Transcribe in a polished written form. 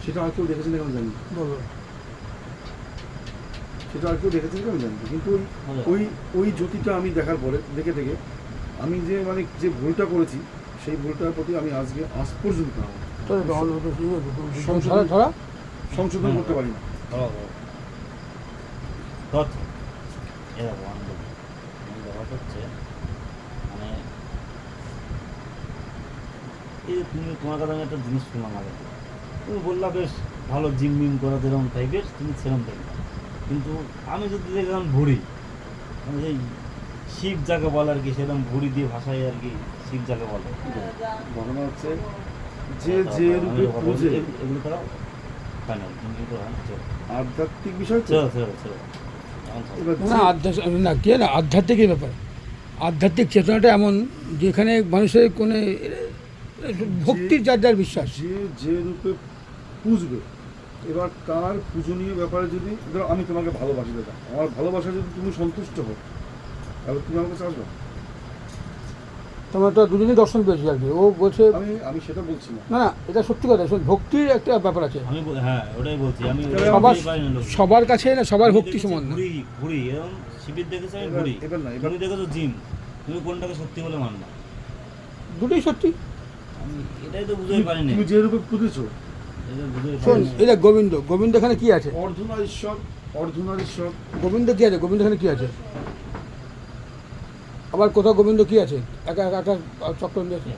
সেটা আর কেউ দেখেছেন আমি জানি না। বলো। সেটা আর কেউ দেখেছেন আমি জানি না। কিন্তু ওই ওই জ্যোতিটা আমি দেখার পরে দেখে আমি যে মানে যে ভুলটা করেছি সেই ভুলটার প্রতি আমি আজকে আজ পর্যন্ত সংশোধন করতে পারি না। ব্যাপারটা হচ্ছে মানে এই যে তোমার কাছে আমি একটা জিনিস শুনলাম আগে, তুমি বললা বেশ ভালো জিম মিম করা যেরকম টাইপের তুমি সেরকম টাইপের, কিন্তু আমি যদি দেখলাম ভুড়ি মানে এই শিব যাকে বলে আর কি, সেরকম ভুড়ি দিয়ে ভাষায় আর কি শিব যাকে বলে ঘটনা হচ্ছে যে যে রূপে পূজে এগুলো তারা ফাইনাল তুমি তো আধ্যাত্মিক বিষয় তো। চলো চলো চলো এবার না না কে না আধ্যাত্মিক ব্যাপার। আধ্যাত্মিক চেতনাটা এমন যেখানে মানুষের কোনো ভক্তির যার যার বিশ্বাস। যে যে রূপে পুজবে, এবার তার পূজনীয় ব্যাপারে যদি ধরো আমি তোমাকে ভালোবাসি দাদা, আমার ভালোবাসা যদি তুমি সন্তুষ্ট হও তাহলে তুমি আমার কাছে আসবে। তোমরা তো দুজনেই দর্শন পেয়েছি আর কি। ও বলছে আমি সেটা বলছি না। না না এটা সত্যি কথা। শোন, ভক্তির একটা ব্যাপার আছে। আমি হ্যাঁ ওটাই বলছি আমি সবার কাছে না, সবার ভক্তি সমান না। ঘুড়ি ঘুড়ি এরকম শিবির দেখেছো আমি ঘুড়ি, এবার না, এবার তুমি দেখেছো জিম, তুমি কোনটাকে সত্যি বলে মানবা? দুটোই সত্যি। আমি এটাই তো বুঝতে পারিনি, তুমি যে রূপে পুজেছো, এটা বুঝতে শোন, পারিনি। এটা গোবিন্দ এখানে কি আছে? অর্ধনার ঈশ্বর গোবিন্দ কি আছে? গোবিন্দ এখানে কি আছে? আবার কোথাও গোবিন্দ কি আছে? একা একা চক্র নিয়ে আছে।